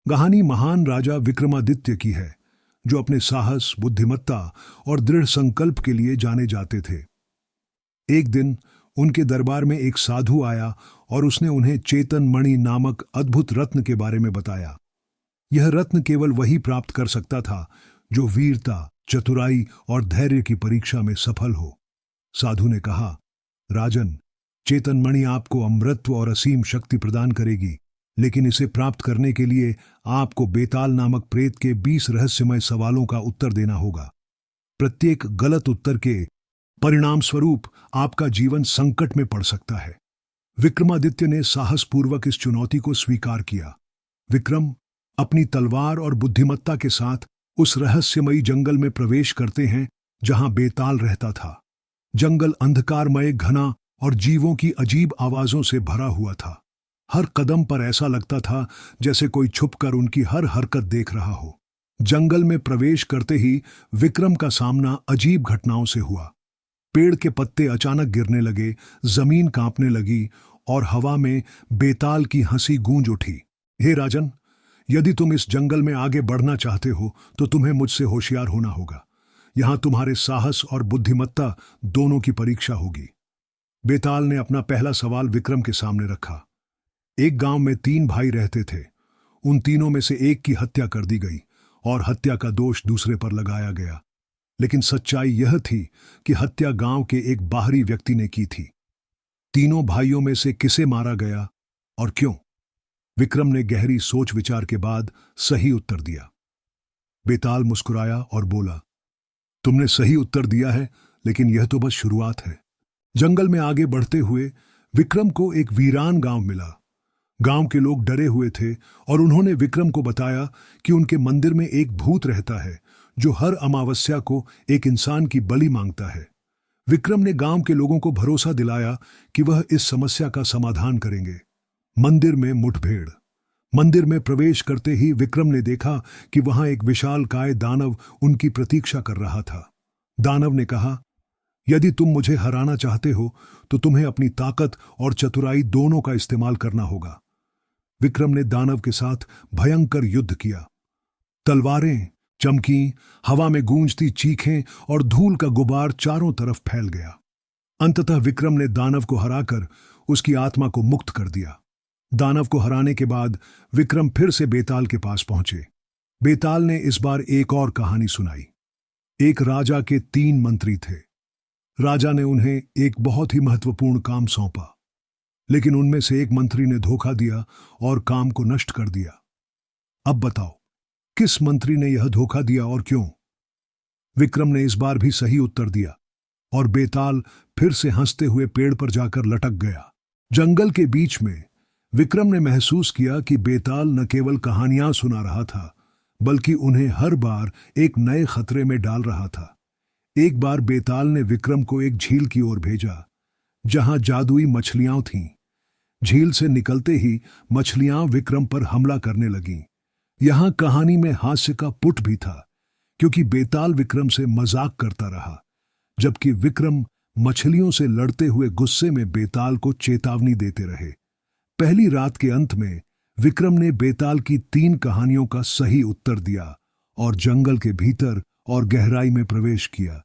कहानी महान राजा विक्रमादित्य की है, जो अपने साहस, बुद्धिमत्ता और दृढ़ संकल्प के लिए जाने जाते थे। एक दिन उनके दरबार में एक साधु आया और उसने उन्हें चेतन मणि नामक अद्भुत रत्न के बारे में बताया। यह रत्न केवल वही प्राप्त कर सकता था जो वीरता, चतुराई और धैर्य की परीक्षा में सफल हो। साधु ने कहा, राजन, चेतन मणि आपको अमृतत्व और असीम शक्ति प्रदान करेगी, लेकिन इसे प्राप्त करने के लिए आपको बेताल नामक प्रेत के 20 रहस्यमय सवालों का उत्तर देना होगा। प्रत्येक गलत उत्तर के परिणाम स्वरूप आपका जीवन संकट में पड़ सकता है। विक्रमादित्य ने साहसपूर्वक इस चुनौती को स्वीकार किया। विक्रम अपनी तलवार और बुद्धिमत्ता के साथ उस रहस्यमयी जंगल में प्रवेश करते हैं जहां बेताल रहता था। जंगल अंधकारमय, घना और जीवों की अजीब आवाजों से भरा हुआ था। हर कदम पर ऐसा लगता था जैसे कोई छुपकर उनकी हर हरकत देख रहा हो। जंगल में प्रवेश करते ही विक्रम का सामना अजीब घटनाओं से हुआ। पेड़ के पत्ते अचानक गिरने लगे, जमीन कांपने लगी और हवा में बेताल की हंसी गूंज उठी। हे राजन, यदि तुम इस जंगल में आगे बढ़ना चाहते हो तो तुम्हें मुझसे होशियार होना होगा। यहां तुम्हारे साहस और बुद्धिमत्ता दोनों की परीक्षा होगी। बेताल ने अपना पहला सवाल विक्रम के सामने रखा। एक गांव में 3 भाई रहते थे। उन तीनों में से एक की हत्या कर दी गई और हत्या का दोष दूसरे पर लगाया गया। लेकिन सच्चाई यह थी कि हत्या गांव के एक बाहरी व्यक्ति ने की थी। तीनों भाइयों में से किसे मारा गया और क्यों? विक्रम ने गहरी सोच विचार के बाद सही उत्तर दिया। बेताल मुस्कुराया और बोला, तुमने सही उत्तर दिया है, लेकिन यह तो बस शुरुआत है। जंगल में आगे बढ़ते हुए विक्रम को एक वीरान गांव मिला। गांव के लोग डरे हुए थे और उन्होंने विक्रम को बताया कि उनके मंदिर में एक भूत रहता है जो हर अमावस्या को एक इंसान की बलि मांगता है। विक्रम ने गांव के लोगों को भरोसा दिलाया कि वह इस समस्या का समाधान करेंगे। मंदिर में मुठभेड़। मंदिर में प्रवेश करते ही विक्रम ने देखा कि वहां एक विशालकाय दानव उनकी प्रतीक्षा कर रहा था। दानव ने कहा, यदि तुम मुझे हराना चाहते हो तो तुम्हें अपनी ताकत और चतुराई दोनों का इस्तेमाल करना होगा। विक्रम ने दानव के साथ भयंकर युद्ध किया। तलवारें चमकी, हवा में गूंजती चीखें और धूल का गुबार चारों तरफ फैल गया। अंततः विक्रम ने दानव को हराकर उसकी आत्मा को मुक्त कर दिया। दानव को हराने के बाद विक्रम फिर से बेताल के पास पहुंचे। बेताल ने इस बार एक और कहानी सुनाई। एक राजा के 3 मंत्री थे। राजा ने उन्हें एक बहुत ही महत्वपूर्ण काम सौंपा, लेकिन उनमें से एक मंत्री ने धोखा दिया और काम को नष्ट कर दिया। अब बताओ, किस मंत्री ने यह धोखा दिया और क्यों? विक्रम ने इस बार भी सही उत्तर दिया और बेताल फिर से हंसते हुए पेड़ पर जाकर लटक गया। जंगल के बीच में विक्रम ने महसूस किया कि बेताल न केवल कहानियां सुना रहा था, बल्कि उन्हें हर बार एक नए खतरे में डाल रहा था। एक बार बेताल ने विक्रम को एक झील की ओर भेजा, जहां जादुई मछलियां थीं। झील से निकलते ही मछलियां विक्रम पर हमला करने लगीं। यहां कहानी में हास्य का पुट भी था, क्योंकि बेताल विक्रम से मजाक करता रहा, जबकि विक्रम मछलियों से लड़ते हुए गुस्से में बेताल को चेतावनी देते रहे। पहली रात के अंत में विक्रम ने बेताल की 3 कहानियों का सही उत्तर दिया और जंगल के भीतर और गहराई में प्रवेश किया।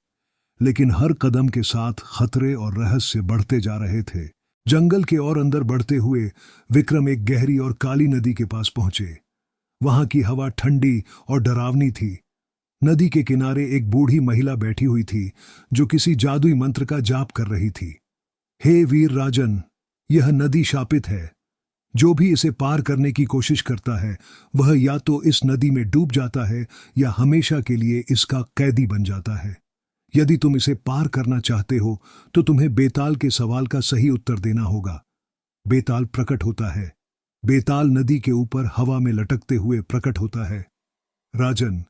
लेकिन हर कदम के साथ खतरे और रहस्य बढ़ते जा रहे थे। जंगल के और अंदर बढ़ते हुए विक्रम एक गहरी और काली नदी के पास पहुंचे। वहां की हवा ठंडी और डरावनी थी। नदी के किनारे एक बूढ़ी महिला बैठी हुई थी, जो किसी जादुई मंत्र का जाप कर रही थी। हे वीर राजन, यह नदी शापित है। जो भी इसे पार करने की कोशिश करता है, वह या तो इस नदी में डूब जाता है या हमेशा के लिए इसका कैदी बन जाता है। यदि तुम इसे पार करना चाहते हो तो तुम्हें बेताल के सवाल का सही उत्तर देना होगा। बेताल प्रकट होता है। बेताल नदी के ऊपर हवा में लटकते हुए प्रकट होता है। राजन,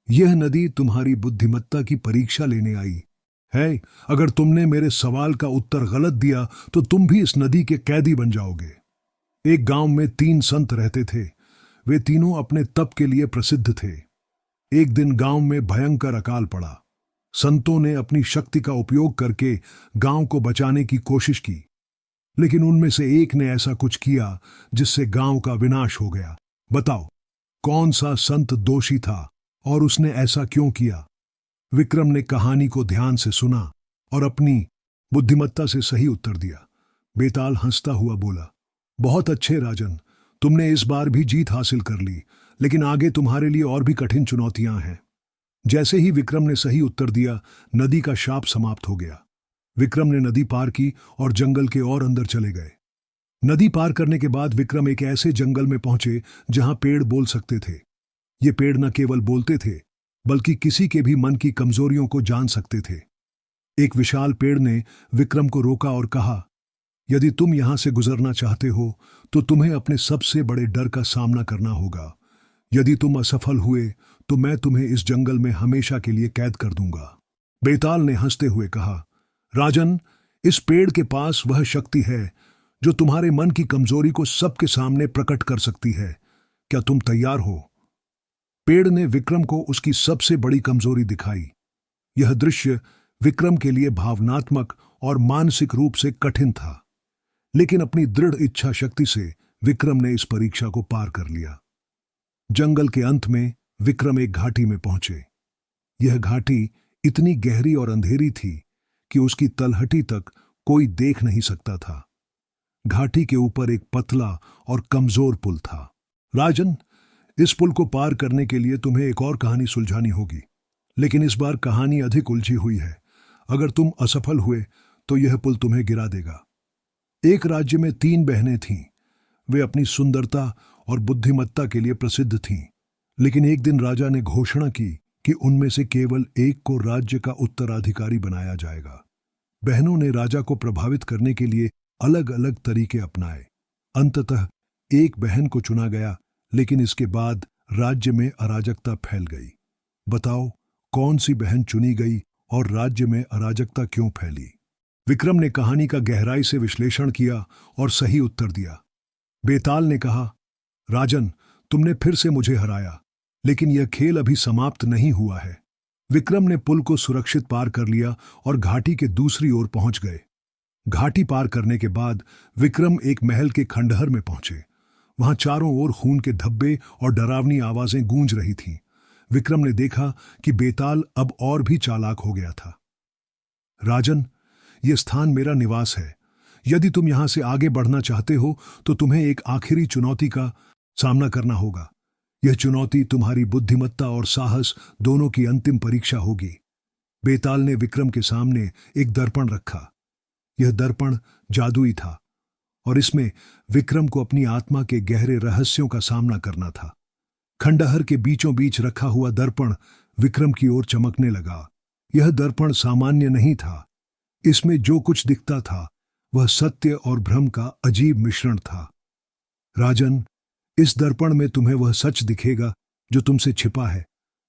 यह नदी तुम्हारी बुद्धिमत्ता की परीक्षा लेने आई है। अगर तुमने मेरे सवाल का उत्तर गलत दिया तो तुम भी इस नदी के कैदी बन जाओगे। एक गांव में 3 संत रहते थे। वे तीनों अपने तप के लिए प्रसिद्ध थे। एक दिन गांव में भयंकर अकाल पड़ा। संतों ने अपनी शक्ति का उपयोग करके गांव को बचाने की कोशिश की, लेकिन उनमें से एक ने ऐसा कुछ किया जिससे गांव का विनाश हो गया। बताओ, कौन सा संत दोषी था और उसने ऐसा क्यों किया? विक्रम ने कहानी को ध्यान से सुना और अपनी बुद्धिमत्ता से सही उत्तर दिया। बेताल हंसता हुआ बोला, बहुत अच्छे राजन, तुमने इस बार भी जीत हासिल कर ली, लेकिन आगे तुम्हारे लिए और भी कठिन चुनौतियां हैं। जैसे ही विक्रम ने सही उत्तर दिया, नदी का शाप समाप्त हो गया। विक्रम ने नदी पार की और जंगल के और अंदर चले गए। नदी पार करने के बाद विक्रम एक ऐसे जंगल में पहुंचे जहां पेड़ बोल सकते थे। ये पेड़ न केवल बोलते थे, बल्कि किसी के भी मन की कमजोरियों को जान सकते थे। एक विशाल पेड़ ने विक्रम को रोका और कहा, यदि तुम यहां से गुजरना चाहते हो तो तुम्हें अपने सबसे बड़े डर का सामना करना होगा। यदि तुम असफल हुए तो मैं तुम्हें इस जंगल में हमेशा के लिए कैद कर दूंगा। बेताल ने हंसते हुए कहा, राजन, इस पेड़ के पास वह शक्ति है जो तुम्हारे मन की कमजोरी को सबके सामने प्रकट कर सकती है। क्या तुम तैयार हो? पेड़ ने विक्रम को उसकी सबसे बड़ी कमजोरी दिखाई। यह दृश्य विक्रम के लिए भावनात्मक और मानसिक रूप से कठिन था, लेकिन अपनी दृढ़ इच्छा शक्ति से विक्रम ने इस परीक्षा को पार कर लिया। जंगल के अंत में विक्रम एक घाटी में पहुंचे। यह घाटी इतनी गहरी और अंधेरी थी कि उसकी तलहटी तक कोई देख नहीं सकता था। घाटी के ऊपर एक पतला और कमजोर पुल था। राजन, इस पुल को पार करने के लिए तुम्हें एक और कहानी सुलझानी होगी, लेकिन इस बार कहानी अधिक उलझी हुई है। अगर तुम असफल हुए तो यह पुल तुम्हें गिरा देगा। एक राज्य में 3 बहनें थीं। वे अपनी सुंदरता और बुद्धिमत्ता के लिए प्रसिद्ध थीं, लेकिन एक दिन राजा ने घोषणा की कि उनमें से केवल एक को राज्य का उत्तराधिकारी बनाया जाएगा। बहनों ने राजा को प्रभावित करने के लिए अलग अलग तरीके अपनाए। अंततः एक बहन को चुना गया, लेकिन इसके बाद राज्य में अराजकता फैल गई। बताओ, कौन सी बहन चुनी गई और राज्य में अराजकता क्यों फैली? विक्रम ने कहानी का गहराई से विश्लेषण किया और सही उत्तर दिया। बेताल ने कहा, राजन, तुमने फिर से मुझे हराया, लेकिन यह खेल अभी समाप्त नहीं हुआ है। विक्रम ने पुल को सुरक्षित पार कर लिया और घाटी के दूसरी ओर पहुंच गए। घाटी पार करने के बाद विक्रम एक महल के खंडहर में पहुंचे। वहां चारों ओर खून के धब्बे और डरावनी आवाजें गूंज रही थीं। विक्रम ने देखा कि बेताल अब और भी चालाक हो गया था। राजन, यह स्थान मेरा निवास है। यदि तुम यहां से आगे बढ़ना चाहते हो तो तुम्हें एक आखिरी चुनौती का सामना करना होगा। यह चुनौती तुम्हारी बुद्धिमत्ता और साहस दोनों की अंतिम परीक्षा होगी। बेताल ने विक्रम के सामने एक दर्पण रखा। यह दर्पण जादुई था और इसमें विक्रम को अपनी आत्मा के गहरे रहस्यों का सामना करना था। खंडहर के बीचों बीच रखा हुआ दर्पण विक्रम की ओर चमकने लगा। यह दर्पण सामान्य नहीं था। इसमें जो कुछ दिखता था वह सत्य और भ्रम का अजीब मिश्रण था। राजन, इस दर्पण में तुम्हें वह सच दिखेगा जो तुमसे छिपा है।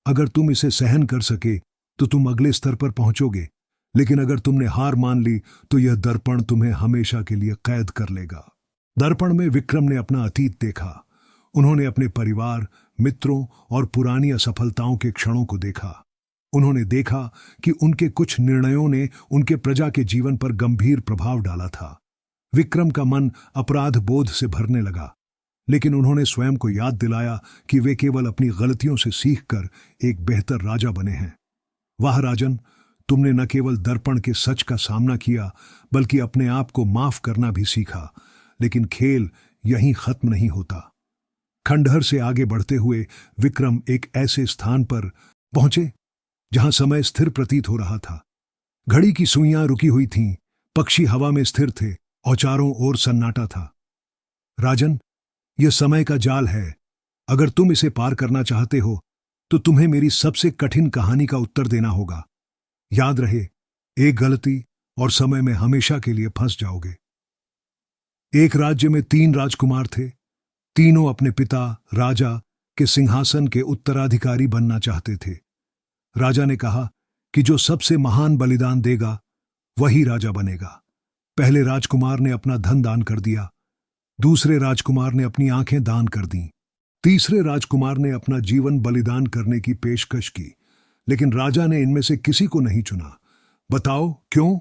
अगर तुम इसे सहन कर सके तो तुम अगले स्तर पर पहुंचोगे, लेकिन अगर तुमने हार मान ली तो यह दर्पण तुम्हें हमेशा के लिए कैद कर लेगा। दर्पण में विक्रम ने अपना अतीत देखा। उन्होंने अपने परिवार, मित्रों और पुरानी असफलताओं के क्षणों को देखा। उन्होंने देखा कि उनके कुछ निर्णयों ने उनके प्रजा के जीवन पर गंभीर प्रभाव डाला था। विक्रम का मन अपराध बोध से भरने लगा, लेकिन उन्होंने स्वयं को याद दिलाया कि वे केवल अपनी गलतियों से सीखकर एक बेहतर राजा बने हैं। वाह राजन, तुमने न केवल दर्पण के सच का सामना किया, बल्कि अपने आप को माफ करना भी सीखा। लेकिन खेल यहीं खत्म नहीं होता। खंडहर से आगे बढ़ते हुए विक्रम एक ऐसे स्थान पर पहुंचे जहां समय स्थिर प्रतीत हो रहा था। घड़ी की सुइयां रुकी हुई थीं, पक्षी हवा में स्थिर थे और चारों ओर सन्नाटा था। राजन, यह समय का जाल है। अगर तुम इसे पार करना चाहते हो तो तुम्हें मेरी सबसे कठिन कहानी का उत्तर देना होगा। याद रहे, एक गलती और समय में हमेशा के लिए फंस जाओगे। एक राज्य में 3 राजकुमार थे। तीनों अपने पिता राजा के सिंहासन के उत्तराधिकारी बनना चाहते थे। राजा ने कहा कि जो सबसे महान बलिदान देगा वही राजा बनेगा। पहले राजकुमार ने अपना धन दान कर दिया, दूसरे राजकुमार ने अपनी आंखें दान कर दीं, तीसरे राजकुमार ने अपना जीवन बलिदान करने की पेशकश की, लेकिन राजा ने इनमें से किसी को नहीं चुना। बताओ क्यों?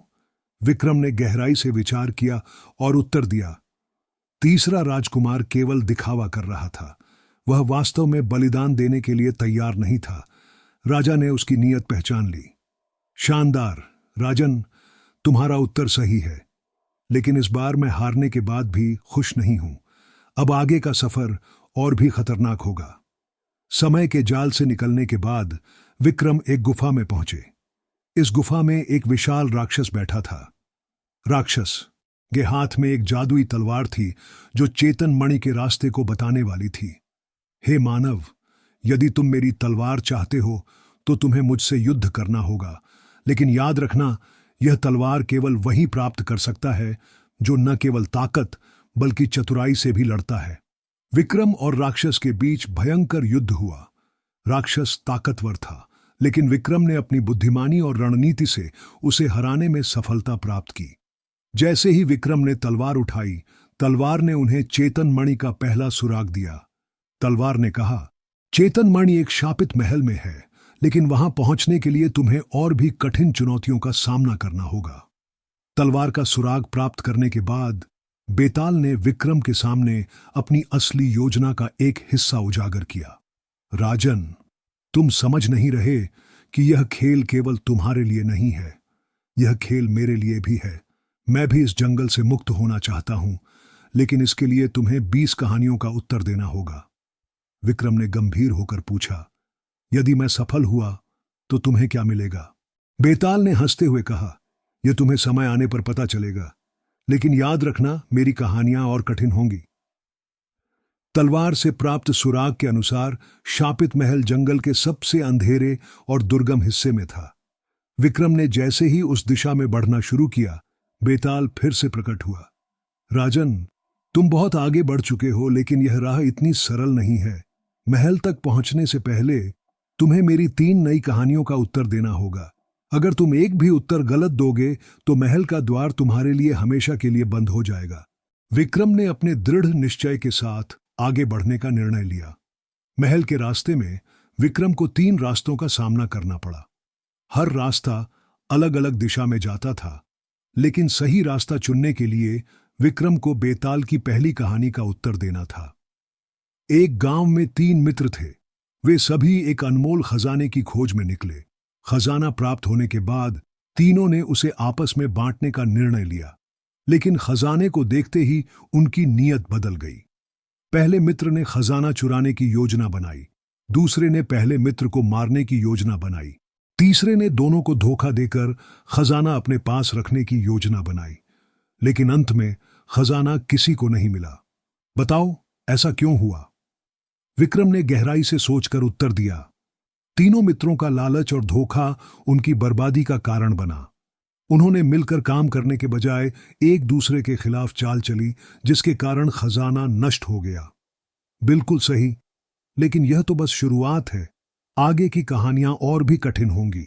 विक्रम ने गहराई से विचार किया और उत्तर दिया, तीसरा राजकुमार केवल दिखावा कर रहा था। वह वास्तव में बलिदान देने के लिए तैयार नहीं था। राजा ने उसकी नीयत पहचान ली। शानदार राजन, तुम्हारा उत्तर सही है, लेकिन इस बार मैं हारने के बाद भी खुश नहीं हूं। अब आगे का सफर और भी खतरनाक होगा। समय के जाल से निकलने के बाद विक्रम एक गुफा में पहुंचे। इस गुफा में एक विशाल राक्षस बैठा था। राक्षस के हाथ में एक जादुई तलवार थी जो चेतन मणि के रास्ते को बताने वाली थी। हे मानव, यदि तुम मेरी तलवार चाहते हो तो तुम्हें मुझसे युद्ध करना होगा, लेकिन याद रखना, यह तलवार केवल वही प्राप्त कर सकता है जो न केवल ताकत बल्कि चतुराई से भी लड़ता है। विक्रम और राक्षस के बीच भयंकर युद्ध हुआ। राक्षस ताकतवर था, लेकिन विक्रम ने अपनी बुद्धिमानी और रणनीति से उसे हराने में सफलता प्राप्त की। जैसे ही विक्रम ने तलवार उठाई, तलवार ने उन्हें चेतन मणि का पहला सुराग दिया। तलवार ने कहा, चेतन मणि एक शापित महल में है, लेकिन वहां पहुंचने के लिए तुम्हें और भी कठिन चुनौतियों का सामना करना होगा। तलवार का सुराग प्राप्त करने के बाद बेताल ने विक्रम के सामने अपनी असली योजना का एक हिस्सा उजागर किया। राजन, तुम समझ नहीं रहे कि यह खेल केवल तुम्हारे लिए नहीं है, यह खेल मेरे लिए भी है। मैं भी इस जंगल से मुक्त होना चाहता हूं, लेकिन इसके लिए तुम्हें 20 कहानियों का उत्तर देना होगा। विक्रम ने गंभीर होकर पूछा, यदि मैं सफल हुआ तो तुम्हें क्या मिलेगा? बेताल ने हंसते हुए कहा, यह तुम्हें समय आने पर पता चलेगा, लेकिन याद रखना, मेरी कहानियां और कठिन होंगी। तलवार से प्राप्त सुराग के अनुसार शापित महल जंगल के सबसे अंधेरे और दुर्गम हिस्से में था। विक्रम ने जैसे ही उस दिशा में बढ़ना शुरू किया, बेताल फिर से प्रकट हुआ। राजन, तुम बहुत आगे बढ़ चुके हो, लेकिन यह राह इतनी सरल नहीं है। महल तक पहुंचने से पहले तुम्हें मेरी 3 नई कहानियों का उत्तर देना होगा। अगर तुम एक भी उत्तर गलत दोगे तो महल का द्वार तुम्हारे लिए हमेशा के लिए बंद हो जाएगा। विक्रम ने अपने दृढ़ निश्चय के साथ आगे बढ़ने का निर्णय लिया। महल के रास्ते में विक्रम को 3 रास्तों का सामना करना पड़ा। हर रास्ता अलग अलग दिशा में जाता था, लेकिन सही रास्ता चुनने के लिए विक्रम को बेताल की पहली कहानी का उत्तर देना था। एक गांव में 3 मित्र थे। वे सभी एक अनमोल खजाने की खोज में निकले। खजाना प्राप्त होने के बाद तीनों ने उसे आपस में बांटने का निर्णय लिया, लेकिन खजाने को देखते ही उनकी नीयत बदल गई। पहले मित्र ने खजाना चुराने की योजना बनाई, दूसरे ने पहले मित्र को मारने की योजना बनाई, तीसरे ने दोनों को धोखा देकर खजाना अपने पास रखने की योजना बनाई। लेकिन अंत में खजाना किसी को नहीं मिला। बताओ, ऐसा क्यों हुआ? विक्रम ने गहराई से सोचकर उत्तर दिया, तीनों मित्रों का लालच और धोखा उनकी बर्बादी का कारण बना। उन्होंने मिलकर काम करने के बजाय एक दूसरे के खिलाफ चाल चली, जिसके कारण खजाना नष्ट हो गया। बिल्कुल सही, लेकिन यह तो बस शुरुआत है। आगे की कहानियां और भी कठिन होंगी।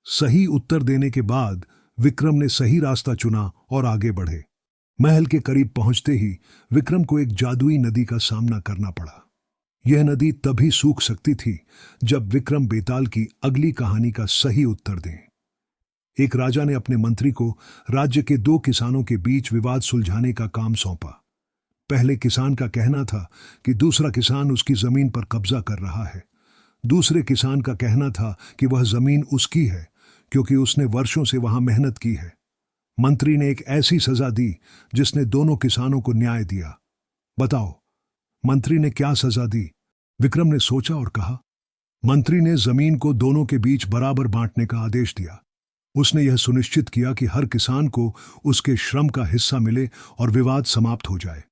सही उत्तर देने के बाद विक्रम ने सही रास्ता चुना और आगे बढ़े। महल के करीब पहुंचते ही विक्रम को एक जादुई नदी का सामना करना पड़ा। यह नदी तभी सूख सकती थी जब विक्रम बेताल की अगली कहानी का सही उत्तर दें। एक राजा ने अपने मंत्री को राज्य के 2 किसानों के बीच विवाद सुलझाने का काम सौंपा। पहले किसान का कहना था कि दूसरा किसान उसकी जमीन पर कब्जा कर रहा है। दूसरे किसान का कहना था कि वह जमीन उसकी है क्योंकि उसने वर्षों से वहां मेहनत की है। मंत्री ने एक ऐसी सजा दी जिसने दोनों किसानों को न्याय दिया। बताओ, मंत्री ने क्या सजा दी? विक्रम ने सोचा और कहा, मंत्री ने जमीन को दोनों के बीच बराबर बांटने का आदेश दिया। उसने यह सुनिश्चित किया कि हर किसान को उसके श्रम का हिस्सा मिले और विवाद समाप्त हो जाए।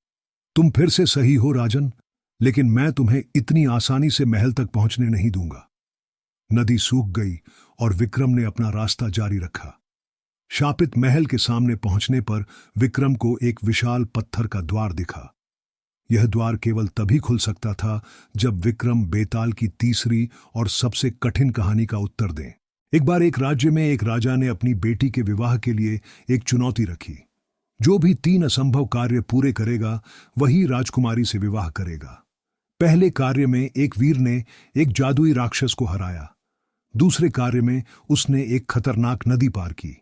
तुम फिर से सही हो राजन, लेकिन मैं तुम्हें इतनी आसानी से महल तक पहुंचने नहीं दूंगा। नदी सूख गई और विक्रम ने अपना रास्ता जारी रखा। शापित महल के सामने पहुंचने पर विक्रम को एक विशाल पत्थर का द्वार दिखा। यह द्वार केवल तभी खुल सकता था जब विक्रम बेताल की तीसरी और सबसे कठिन कहानी का उत्तर दें। एक बार एक राज्य में एक राजा ने अपनी बेटी के विवाह के लिए एक चुनौती रखी। जो भी 3 असंभव कार्य पूरे करेगा वही राजकुमारी से विवाह करेगा। पहले कार्य में एक वीर ने एक जादुई राक्षस को हराया। दूसरे कार्य में उसने एक खतरनाक नदी पार की,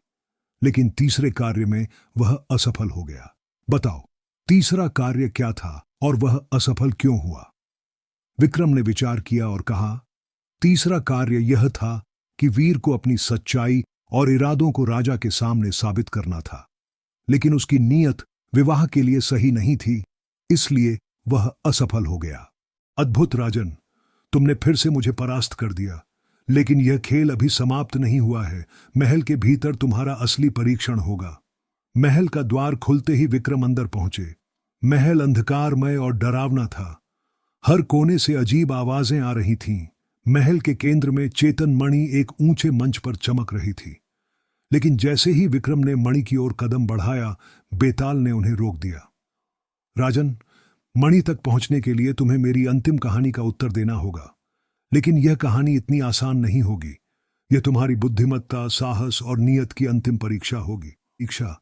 लेकिन तीसरे कार्य में वह असफल हो गया। बताओ, तीसरा कार्य क्या था और वह असफल क्यों हुआ? विक्रम ने विचार किया और कहा, तीसरा कार्य यह था कि वीर को अपनी सच्चाई और इरादों को राजा के सामने साबित करना था। लेकिन उसकी नीयत विवाह के लिए सही नहीं थी, इसलिए वह असफल हो गया। अद्भुत राजन, तुमने फिर से मुझे परास्त कर दिया, लेकिन यह खेल अभी समाप्त नहीं हुआ है। महल के भीतर तुम्हारा असली परीक्षण होगा। महल का द्वार खुलते ही विक्रम अंदर पहुंचे। महल अंधकारमय और डरावना था। हर कोने से अजीब आवाजें आ रही थीं। महल के केंद्र में चेतन मणि एक ऊंचे मंच पर चमक रही थी। लेकिन जैसे ही विक्रम ने मणि की ओर कदम बढ़ाया, बेताल ने उन्हें रोक दिया। राजन, मणि तक पहुंचने के लिए तुम्हें मेरी अंतिम कहानी का उत्तर देना होगा। लेकिन यह कहानी इतनी आसान नहीं होगी। यह तुम्हारी बुद्धिमत्ता, साहस और नीयत की अंतिम परीक्षा होगी। इच्छा